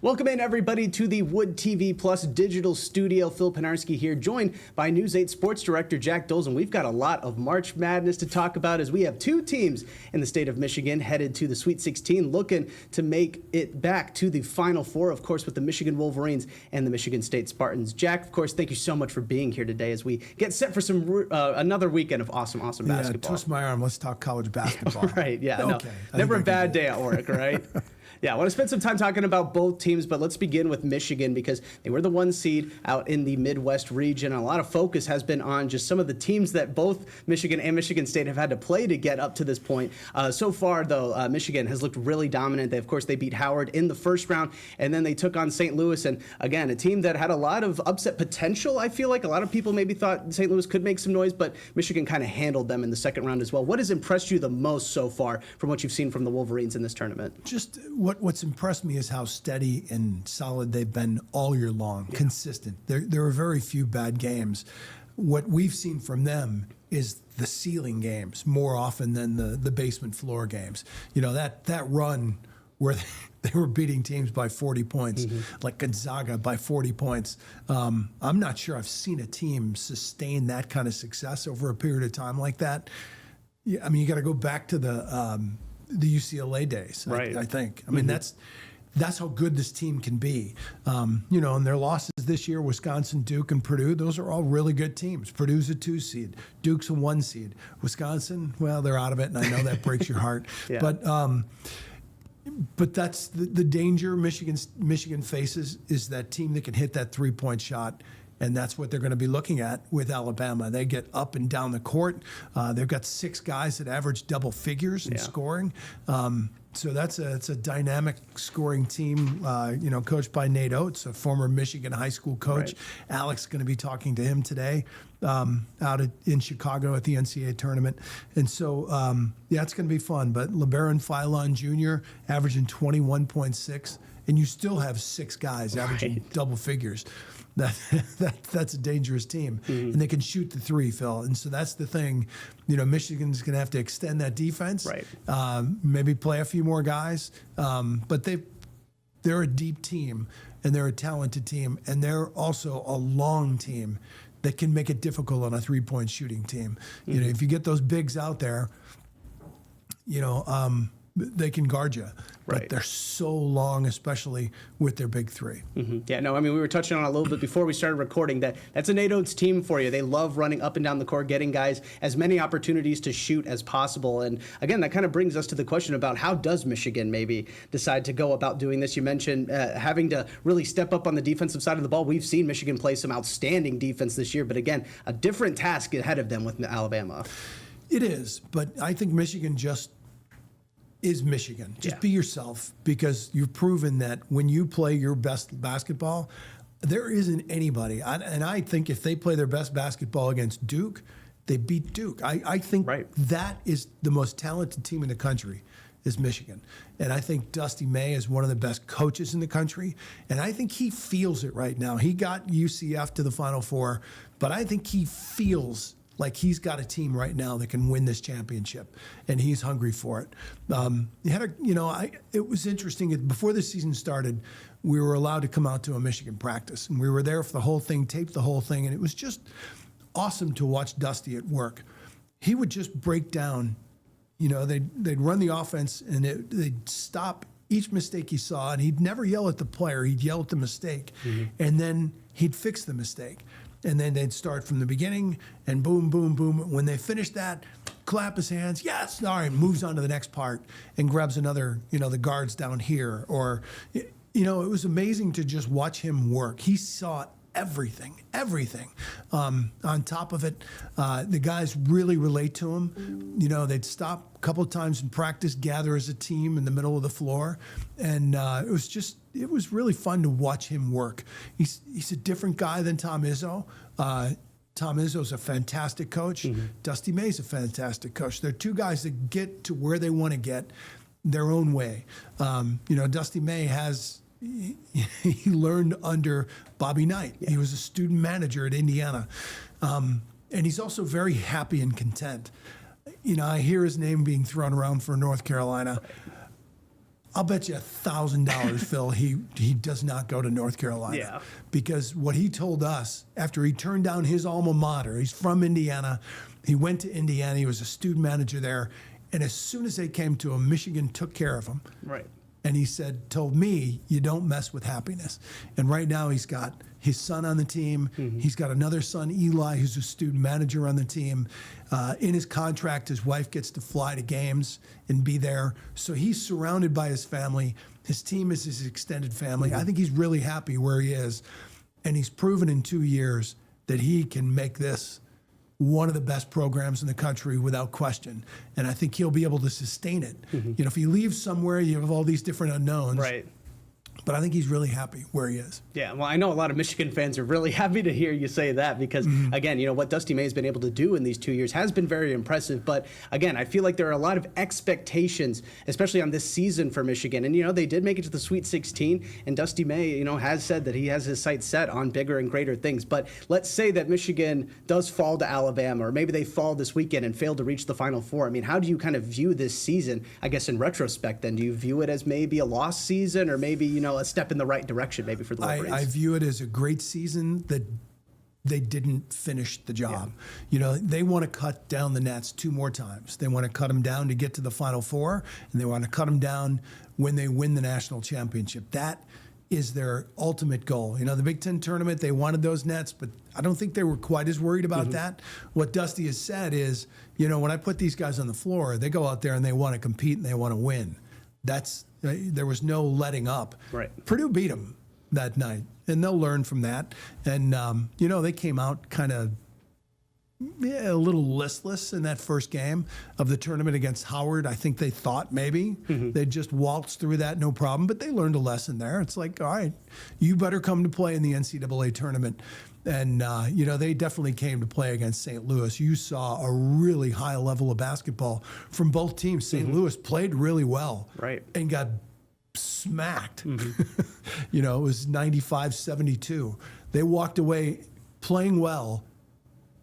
Welcome in, everybody, to the Wood TV Plus digital studio. Phil Penarski here, joined by News 8 Sports Director Jack Doles, and we've got a lot of March Madness to talk about as we have two teams in the state of Michigan headed to the Sweet 16, looking to make it back to the Final Four, of course, with the Michigan Wolverines and the Michigan State Spartans. Jack, of course, thank you so much for being here today as we get set for some another weekend of awesome basketball. Yeah, twist my arm. Let's talk college basketball. Right, yeah. Okay. No, never a bad day at work, right? Yeah, I want to spend some time talking about both teams, but let's begin with Michigan because they were the one seed out in the Midwest region. A lot of focus has been on just some of the teams that both Michigan and Michigan State have had to play to get up to this point. So far, though, Michigan has looked really dominant. Of course, they beat Howard in the first round, and then they took on St. Louis. And again, a team that had a lot of upset potential. I feel like a lot of people maybe thought St. Louis could make some noise, but Michigan kind of handled them in the second round as well. What has impressed you the most so far from what you've seen from the Wolverines in this tournament? Just what's impressed me is how steady and solid they've been all year long, consistent. There are very few bad games. What we've seen from them is the ceiling games more often than the basement floor games. You know, that run where they were beating teams by 40 points, like Gonzaga by 40 points. I'm not sure I've seen a team sustain that kind of success over a period of time like that. Yeah, I mean, you got to go back to the UCLA days, right. I think. I mean, that's how good this team can be. You know, and their losses this year, Wisconsin, Duke, and Purdue, those are all really good teams. Purdue's a 2 seed. Duke's a 1 seed. Wisconsin, well, they're out of it, and I know that breaks your heart. Yeah. But that's the danger Michigan faces is that team that can hit that three-point shot. And that's what they're going to be looking at with Alabama. They get up and down the court. They've got 6 guys that average double figures in scoring. So it's a dynamic scoring team, coached by Nate Oates, a former Michigan high school coach. Right. Alex is going to be talking to him today in Chicago at the NCAA tournament. And so, it's going to be fun. But LeBaron Philon Jr. averaging 21.6, and you still have 6 guys averaging double figures. That's a dangerous team, and they can shoot the three, Phil. And so that's the thing. You know, Michigan's going to have to extend that defense, right? Maybe play a few more guys, but they're a deep team, and they're a talented team, and they're also a long team that can make it difficult on a three-point shooting team. You know, if you get those bigs out there, they can guard you. Right. But they're so long, especially with their big three. Yeah, no, I mean, we were touching on it a little bit before we started recording that's a Nate Oates team for you. They love running up and down the court, getting guys as many opportunities to shoot as possible. And again, that kind of brings us to the question about how does Michigan maybe decide to go about doing this? You mentioned having to really step up on the defensive side of the ball. We've seen Michigan play some outstanding defense this year, but again, a different task ahead of them with Alabama. It is, but I think Michigan is Michigan. Just be yourself, because you've proven that when you play your best basketball, there isn't anybody. And I think if they play their best basketball against Duke, they beat Duke. I think that is the most talented team in the country is Michigan. And I think Dusty May is one of the best coaches in the country. And I think he feels it right now. He got UCF to the Final Four, but I think he feels like he's got a team right now that can win this championship, and he's hungry for it. It was interesting. Before the season started, we were allowed to come out to a Michigan practice, and we were there for the whole thing, taped the whole thing, and it was just awesome to watch Dusty at work. He would just break down. You know, they'd run the offense, and they'd stop each mistake he saw, and he'd never yell at the player. He'd yell at the mistake, and then he'd fix the mistake. And then they'd start from the beginning, and boom, boom, boom. When they finished that, clap his hands, yes, all right, moves on to the next part and grabs another, the guards down here. Or, it was amazing to just watch him work. He saw everything. On top of it, the guys really relate to him. They'd stop a couple of times in practice, gather as a team in the middle of the floor, and it was really fun to watch him work. He's a different guy than Tom Izzo. Tom Izzo's a fantastic coach. Dusty May's a fantastic coach. They're two guys that get to where they want to get their own way. Dusty May he learned under Bobby Knight. He was a student manager at Indiana. And he's also very happy and content. I hear his name being thrown around for North Carolina. I'll bet you $1,000, Phil, he does not go to North Carolina. Yeah. Because what he told us after he turned down his alma mater, he's from Indiana. He went to Indiana. He was a student manager there. And as soon as they came to him, Michigan took care of him. Right. And he told me, you don't mess with happiness. And right now he's got his son on the team. He's got another son, Eli, who's a student manager on the team. In his contract, his wife gets to fly to games and be there. So he's surrounded by his family. His team is his extended family. I think he's really happy where he is. And he's proven in 2 years that he can make this one of the best programs in the country without question. And I think he'll be able to sustain it. If he leaves somewhere, you have all these different unknowns. Right. But I think he's really happy where he is. Yeah, well, I know a lot of Michigan fans are really happy to hear you say that because, again, what Dusty May has been able to do in these 2 years has been very impressive. But, again, I feel like there are a lot of expectations, especially on this season for Michigan. And, they did make it to the Sweet 16, and Dusty May, has said that he has his sights set on bigger and greater things. But let's say that Michigan does fall to Alabama, or maybe they fall this weekend and fail to reach the Final Four. I mean, how do you kind of view this season, I guess, in retrospect then? Do you view it as maybe a lost season or maybe, a step in the right direction maybe for the Wolverines? I view it as a great season that they didn't finish the job. They want to cut down the nets 2 more times. They want to cut them down to get to the Final Four, and they want to cut them down when they win the national championship. That is their ultimate goal. The Big Ten tournament, they wanted those nets, but I don't think they were quite as worried about that. What Dusty has said is, when I put these guys on the floor, they go out there and they want to compete and they want to win. There was no letting up. Right. Purdue beat them that night, and they'll learn from that. And, they came out kind of a little listless in that first game of the tournament against Howard. I think they thought maybe they'd just waltz through that, no problem, but they learned a lesson there. It's like, all right, you better come to play in the NCAA tournament. And, they definitely came to play against St. Louis. You saw a really high level of basketball from both teams. St. Louis played really well, right, and got smacked. It was 95-72. They walked away playing well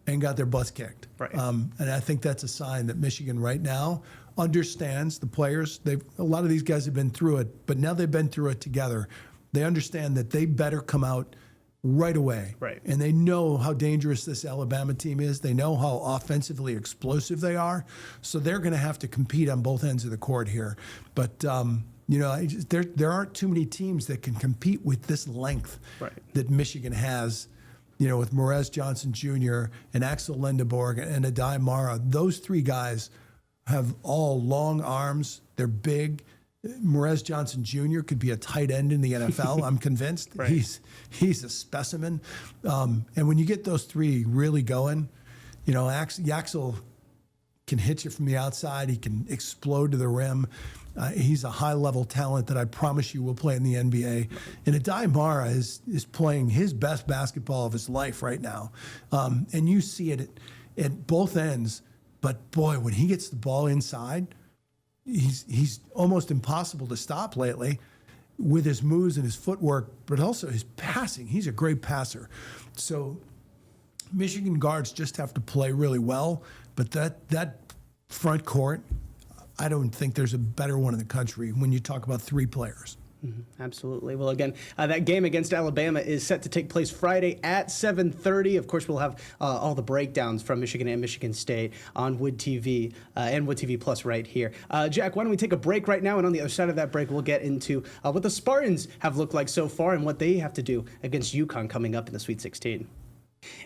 and got their butts kicked. Right. And I think that's a sign that Michigan right now understands the players. A lot of these guys have been through it, but now they've been through it together. They understand that they better come out right away. Right. And they know how dangerous this Alabama team is. They know how offensively explosive they are. So they're going to have to compete on both ends of the court here. But, there aren't too many teams that can compete with this length that Michigan has. With Morez Johnson Jr. and Axel Lindeborg and Adai Mara. Those 3 guys have all long arms. They're big. Morez Johnson Jr. could be a tight end in the NFL. I'm convinced. Right. He's a specimen. And when you get those 3 really going, Axel can hit you from the outside. He can explode to the rim. He's a high-level talent that I promise you will play in the NBA. And Adai Mara is playing his best basketball of his life right now. And you see it at both ends. But, boy, when he gets the ball inside, he's almost impossible to stop lately with his moves and his footwork, but also his passing. He's a great passer. So Michigan guards just have to play really well. But that front court, I don't think there's a better one in the country when you talk about 3 players. Absolutely. Well, again, that game against Alabama is set to take place Friday at 7:30. Of course, we'll have all the breakdowns from Michigan and Michigan State on Wood TV and Wood TV Plus right here. Jack, why don't we take a break right now? And on the other side of that break, we'll get into what the Spartans have looked like so far and what they have to do against UConn coming up in the Sweet 16.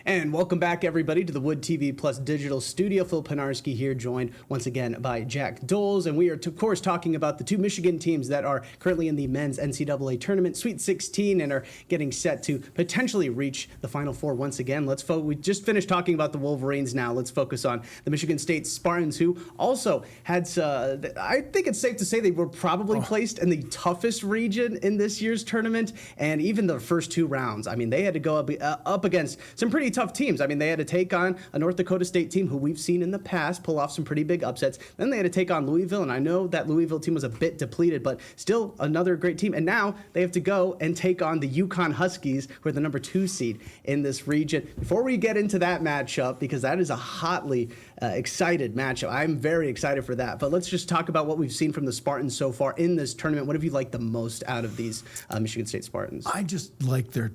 And welcome back, everybody, to the Wood TV Plus digital studio. Phil Penarski here, joined once again by Jack Doles. And we are, of course, talking about the 2 Michigan teams that are currently in the men's NCAA tournament, Sweet 16, and are getting set to potentially reach the Final Four once again. We just finished talking about the Wolverines now. Let's focus on the Michigan State Spartans, who also had, I think it's safe to say they were probably placed in the toughest region in this year's tournament. And even the first 2 rounds, I mean, they had to go up against some pretty tough teams. I mean, they had to take on a North Dakota State team who we've seen in the past pull off some pretty big upsets. Then they had to take on Louisville, and I know that Louisville team was a bit depleted, but still another great team. And now they have to go and take on the UConn Huskies, who are the number 2 seed in this region. Before we get into that matchup, because that is a hotly excited matchup, I'm very excited for that. But let's just talk about what we've seen from the Spartans so far in this tournament. What have you liked the most out of these Michigan State Spartans? I just like their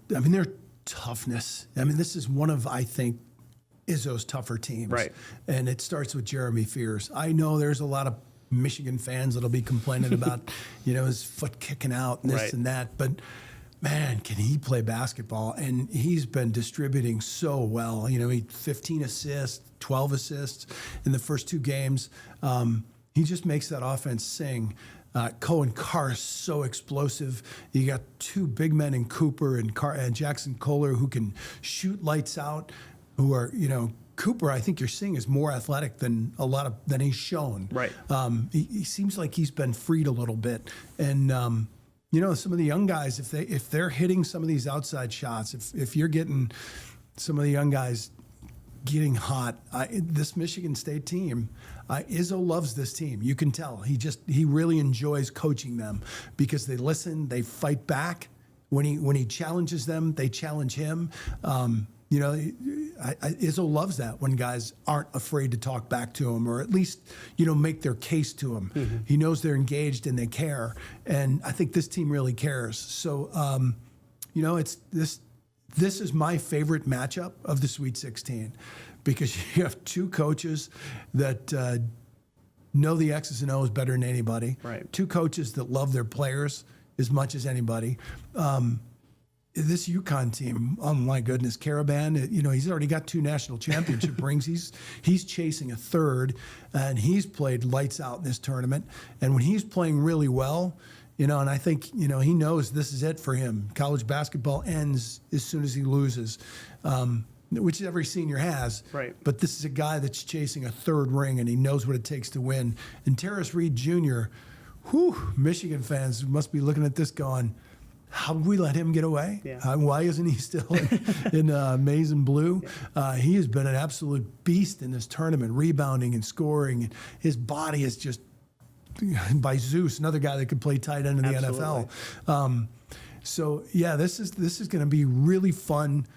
toughness. I mean, this is one of, I think, Izzo's tougher teams. Right. And it starts with Jeremy Fears. I know there's a lot of Michigan fans that'll be complaining about, his foot kicking out and this and that. But, man, can he play basketball? And he's been distributing so well. He 15 assists, 12 assists in the first 2 games. He just makes that offense sing. Cohen Carr is so explosive. You got 2 big men in Cooper and Jackson Kohler who can shoot lights out, who are, Cooper, I think you're seeing, is more athletic than than he's shown. Right. He seems like he's been freed a little bit. And, some of the young guys, if they're hitting some of these outside shots, if you're getting some of the young guys getting hot, this Michigan State team, Izzo loves this team. You can tell. He really enjoys coaching them because they listen, they fight back. When he challenges them, they challenge him. Izzo loves that when guys aren't afraid to talk back to him, or at least, make their case to him. Mm-hmm. He knows they're engaged and they care. And I think this team really cares. So, it's this is my favorite matchup of the Sweet 16 because you have 2 coaches that know the X's and O's better than anybody. Right. 2 coaches that love their players as much as anybody. This UConn team, oh my goodness, Caravan, he's already got 2 national championship rings. He's chasing a 3rd, and he's played lights out in this tournament. And when he's playing really well, and I think, he knows this is it for him. College basketball ends as soon as he loses, which every senior has. Right. But this is a guy that's chasing a 3rd ring, and he knows what it takes to win. And Terrace Reed Jr., Michigan fans must be looking at this going, how did we let him get away? Yeah. Why isn't he still in maize and blue? Yeah. He has been an absolute beast in this tournament, rebounding and scoring. His body is just, by Zeus, another guy that could play tight end in the Absolutely. NFL. This is going to be really fun.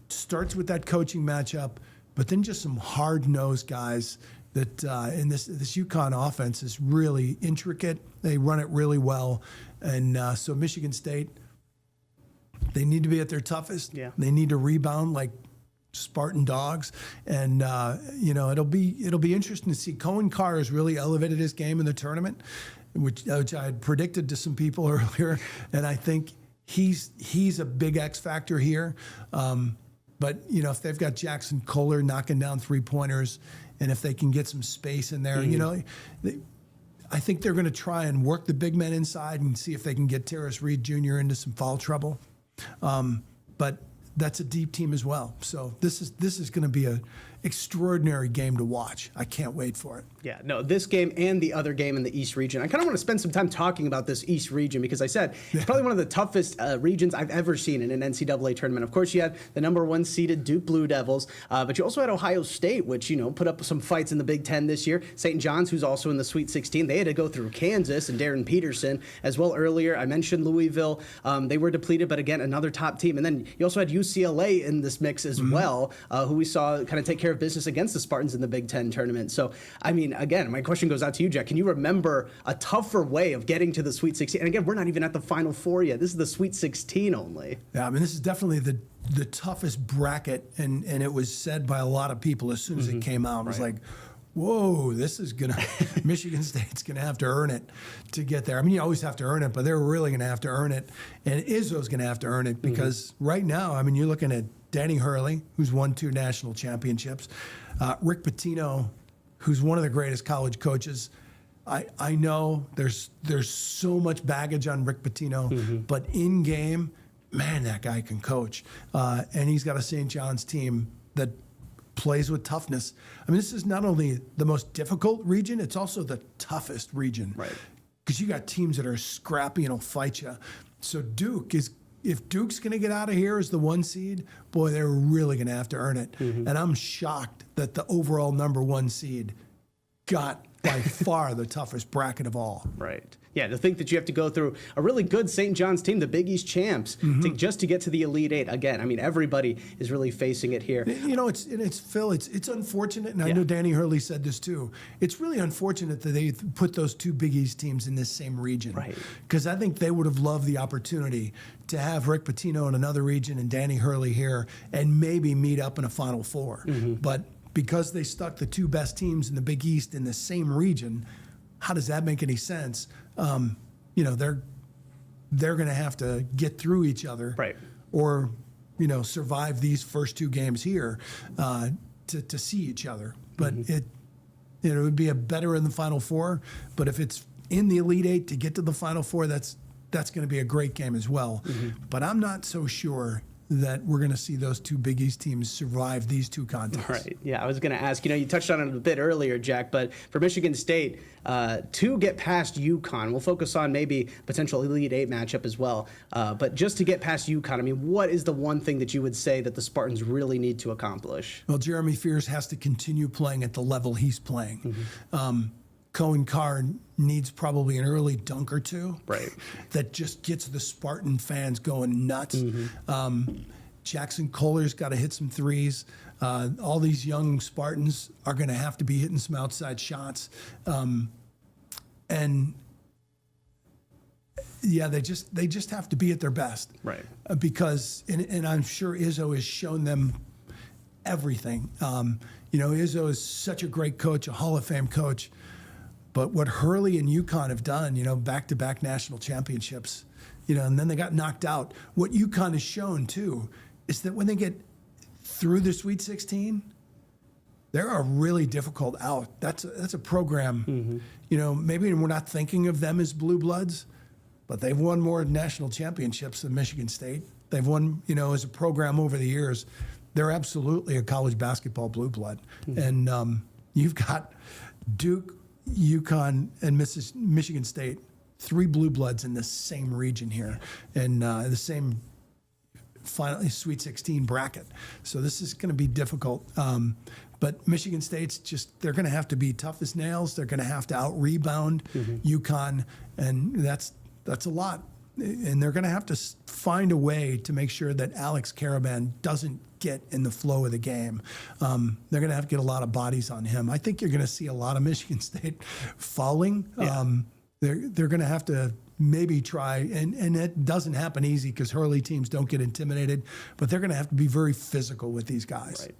Starts with that coaching matchup, but then just some hard-nosed guys that in this UConn offense is really intricate. They run it really well. And so Michigan State, they need to be at their toughest. Yeah. They need to rebound like Spartan dogs. And, it'll be interesting to see. Cohen Carr has really elevated his game in the tournament, which I had predicted to some people earlier. And I think he's a big X factor here. But, if they've got Jackson Kohler knocking down 3-pointers, and if they can get some space in there, I think they're going to try and work the big men inside and see if they can get Terrace Reed Jr. into some foul trouble. But that's a deep team as well. So this is going to be an extraordinary game to watch. I can't wait for it. Yeah, no, this game and the other game in the East region. I kind of want to spend some time talking about this East region because I said it's probably one of the toughest regions I've ever seen in an NCAA tournament. Of course, you had the number 1 seeded Duke Blue Devils, but you also had Ohio State, which, put up some fights in the Big Ten this year. St. John's, who's also in the Sweet 16, they had to go through Kansas and Darren Peterson as well earlier. I mentioned Louisville. They were depleted, but again, another top team. And then you also had UCLA in this mix as well, who we saw kind of take care of business against the Spartans in the Big Ten tournament. So, I mean, again, my question goes out to you, Jack. Can you remember a tougher way of getting to the Sweet 16? And again, we're not even at the Final Four yet. This is the Sweet 16 only. Yeah, I mean, this is definitely the toughest bracket, and it was said by a lot of people as soon as it came out. It was like, whoa, this is going to, Michigan State's going to have to earn it to get there. I mean, you always have to earn it, but they're really going to have to earn it. And Izzo's going to have to earn it because right now, I mean, you're looking at Danny Hurley, who's won 2 national championships, Rick Pitino, who's one of the greatest college coaches. I know there's so much baggage on Rick Pitino, but in game, man, that guy can coach. And he's got a St. John's team that plays with toughness. I mean, this is not only the most difficult region, it's also the toughest region. Right. Because you got teams that are scrappy and will fight you. So Duke is if Duke's going to get out of here as the 1 seed, boy, they're really going to have to earn it. And I'm shocked that the overall number 1 seed got by far the toughest bracket of all. Right. Yeah, to think that you have to go through a really good St. John's team, the Big East champs, just to get to the Elite Eight. Again, I mean, everybody is really facing it here. You know, it's Phil. It's unfortunate, and I know Danny Hurley said this too. It's really unfortunate that they put those 2 Big East teams in this same region, Right? Because I think they would have loved the opportunity to have Rick Pitino in another region and Danny Hurley here, and maybe meet up in a Final Four. But because they stuck the 2 best teams in the Big East in the same region, how does that make any sense? You know, they're going to have to get through each other, Right? Or, you know, survive these first 2 games here to see each other. But it would be a better in the Final Four. But if it's in the Elite Eight to get to the Final Four, that's going to be a great game as well. But I'm not so sure that we're going to see those 2 Big East teams survive these 2 contests. Right. Yeah, I was going to ask, you know, you touched on it a bit earlier, Jack, but for Michigan State to get past UConn, we'll focus on maybe potential Elite Eight matchup as well. But just to get past UConn, I mean, what is the one thing that you would say that the Spartans really need to accomplish? Well, Jeremy Fears has to continue playing at the level he's playing. Cohen Carr needs probably an early dunk or 2, Right? that just gets the Spartan fans going nuts. Jackson Kohler's got to hit some threes. All these young Spartans are going to have to be hitting some outside shots. And yeah, they just have to be at their best. Right. Because, and I'm sure Izzo has shown them everything. You know, Izzo is such a great coach, a Hall of Fame coach. But what Hurley and UConn have done, you know, back-to-back national championships, you know, and then they got knocked out. What UConn has shown, too, is that when they get through the Sweet 16, they're a really difficult out. That's a program, you know, maybe we're not thinking of them as blue bloods, but they've won more national championships than Michigan State. They've won, you know, as a program over the years. They're absolutely a college basketball blue blood. And you've got Duke, UConn, and Michigan State, 3 blue bloods in the same region here, and the same finally Sweet 16 bracket. So this is going to be difficult. But Michigan State's they're going to have to be tough as nails. They're going to have to out-rebound UConn, and that's a lot. And they're going to have to find a way to make sure that Alex Karaban doesn't get in the flow of the game. They're going to have to get a lot of bodies on him. I think you're going to see a lot of Michigan State fouling. They're going to have to maybe try, and it doesn't happen easy because Hurley teams don't get intimidated, but they're going to have to be very physical with these guys. Right.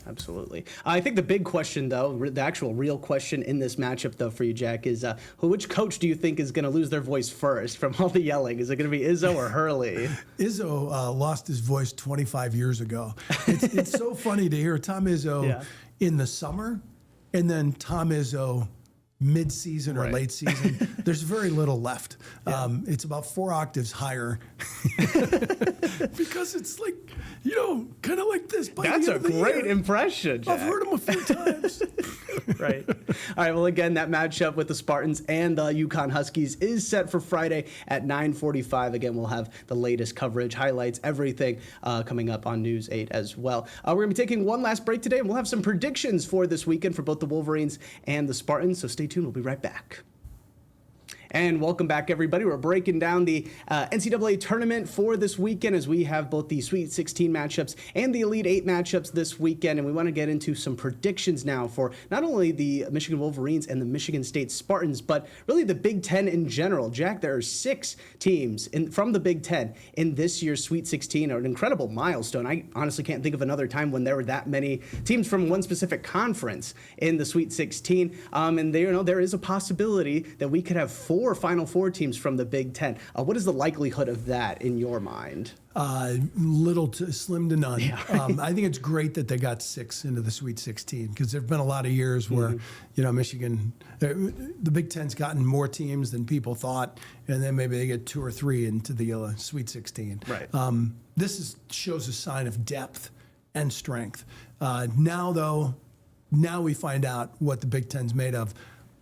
Absolutely. I think the big question, though, the actual real question in this matchup, though, for you, Jack, is which coach do you think is going to lose their voice first from all the yelling? Is it going to be Izzo or Hurley? Izzo lost his voice 25 years ago. It's so funny to hear Tom Izzo in the summer and then Tom Izzo mid-season or late season. There's very little left. It's about 4 octaves higher because it's like, you know, kind of like this. That's a great impression, Jack. I've heard him a few times. Right. All right. Well, again, that matchup with the Spartans and the UConn Huskies is set for Friday at 9:45. Again, we'll have the latest coverage, highlights, everything coming up on News 8 as well. We're going to be taking one last break today, and we'll have some predictions for this weekend for both the Wolverines and the Spartans. So stay tuned. We'll be right back. And welcome back, everybody. We're breaking down the NCAA tournament for this weekend as we have both the Sweet 16 matchups and the Elite 8 matchups this weekend. And we want to get into some predictions now for not only the Michigan Wolverines and the Michigan State Spartans, but really the Big Ten in general. Jack, there are 6 teams from the Big Ten in this year's Sweet 16, an incredible milestone. I honestly can't think of another time when there were that many teams from one specific conference in the Sweet 16. And there is a possibility that we could have 4 Final Four teams from the Big Ten. What is the likelihood of that in your mind? Slim to none. Yeah. I think it's great that they got 6 into the Sweet 16 because there have been a lot of years where, you know, Michigan, the Big Ten's gotten more teams than people thought, and then maybe they get 2 or 3 into the Sweet 16. Right. This shows a sign of depth and strength. Now we find out what the Big Ten's made of.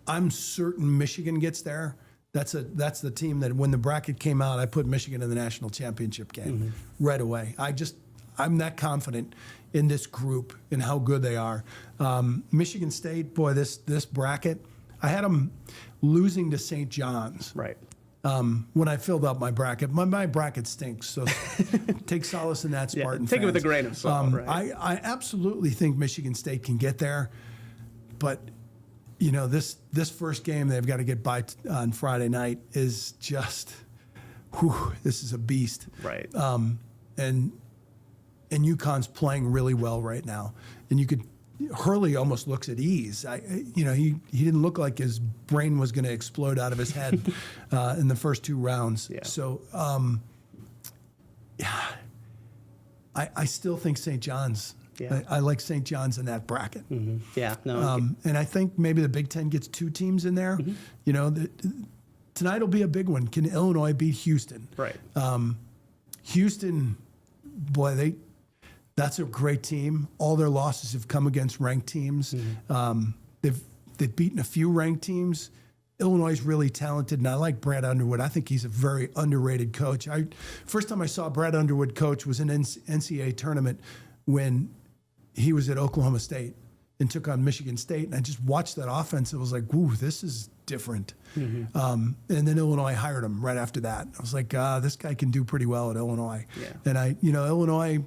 I'm certain Michigan gets there. That's the team that when the bracket came out, I put Michigan in the national championship game right away. I'm that confident in this group and how good they are. Michigan State, boy, this bracket, I had them losing to St. John's. Right. When I filled out my bracket. My bracket stinks, so take solace in that, Spartan take fans. it with a grain of salt. Right. I absolutely think Michigan State can get there, but this first game they've got to get by on Friday night is just, this is a beast. Right. And UConn's playing really well right now, and Hurley almost looks at ease. He didn't look like his brain was going to explode out of his head in the first 2 rounds. Yeah. So, I still think St. John's. Yeah. I like St. John's in that bracket. Mm-hmm. Yeah. No. And I think maybe the Big Ten gets 2 teams in there. Tonight will be a big one. Can Illinois beat Houston? Right. Houston, boy, that's a great team. All their losses have come against ranked teams. They've beaten a few ranked teams. Illinois is really talented, and I like Brad Underwood. I think he's a very underrated coach. First time I saw Brad Underwood coach was in NCAA tournament when he was at Oklahoma State and took on Michigan State, and I just watched that offense. It was like, ooh, this is different. And then Illinois hired him right after that. I was like, this guy can do pretty well at Illinois. Yeah. And Illinois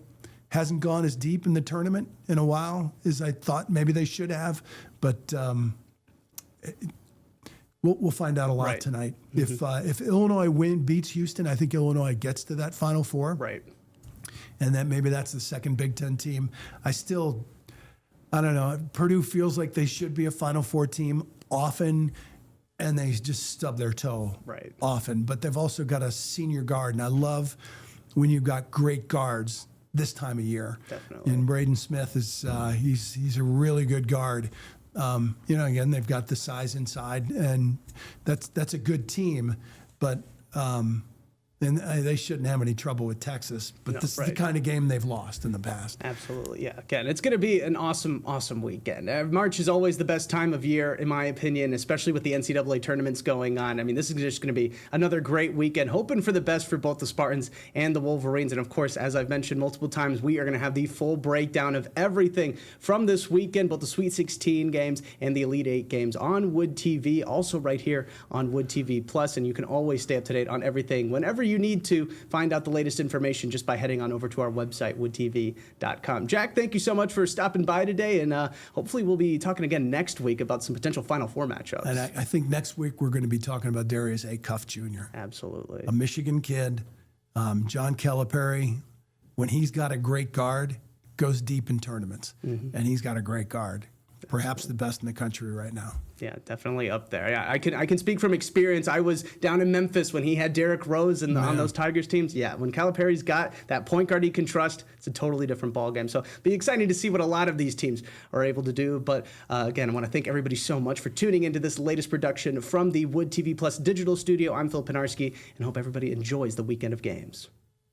hasn't gone as deep in the tournament in a while as I thought maybe they should have, but we'll find out a lot tonight. If Illinois beats Houston, I think Illinois gets to that Final Four. Right. And then maybe that's the second Big Ten team. I don't know. Purdue feels like they should be a Final Four team often, and they just stub their toe often. But they've also got a senior guard, and I love when you've got great guards this time of year. Definitely. And Braden Smith is he's a really good guard. Again, they've got the size inside, and that's a good team, but. And they shouldn't have any trouble with Texas, but this is the kind of game they've lost in the past. Absolutely, yeah. Again, it's going to be an awesome, awesome weekend. March is always the best time of year, in my opinion, especially with the NCAA tournaments going on. I mean, this is just going to be another great weekend, hoping for the best for both the Spartans and the Wolverines. And, of course, as I've mentioned multiple times, we are going to have the full breakdown of everything from this weekend, both the Sweet 16 games and the Elite 8 games on Wood TV, also right here on Wood TV Plus. And you can always stay up to date on everything whenever you need to find out the latest information just by heading on over to our website, woodtv.com. Jack, thank you so much for stopping by today, and hopefully we'll be talking again next week about some potential Final Four matchups. And I think next week we're going to be talking about Darius A. Cuff Jr. Absolutely. A Michigan kid, John Calipari, when he's got a great guard, goes deep in tournaments, and he's got a great guard. Perhaps the best in the country right now. Yeah, definitely up there. Yeah, I can speak from experience. I was down in Memphis when he had Derrick Rose on those Tigers teams. Yeah, when Calipari's got that point guard he can trust, it's a totally different ballgame. So be exciting to see what a lot of these teams are able to do. But again, I want to thank everybody so much for tuning into this latest production from the Wood TV Plus digital studio. I'm Phil Pinarski, and hope everybody enjoys the weekend of games.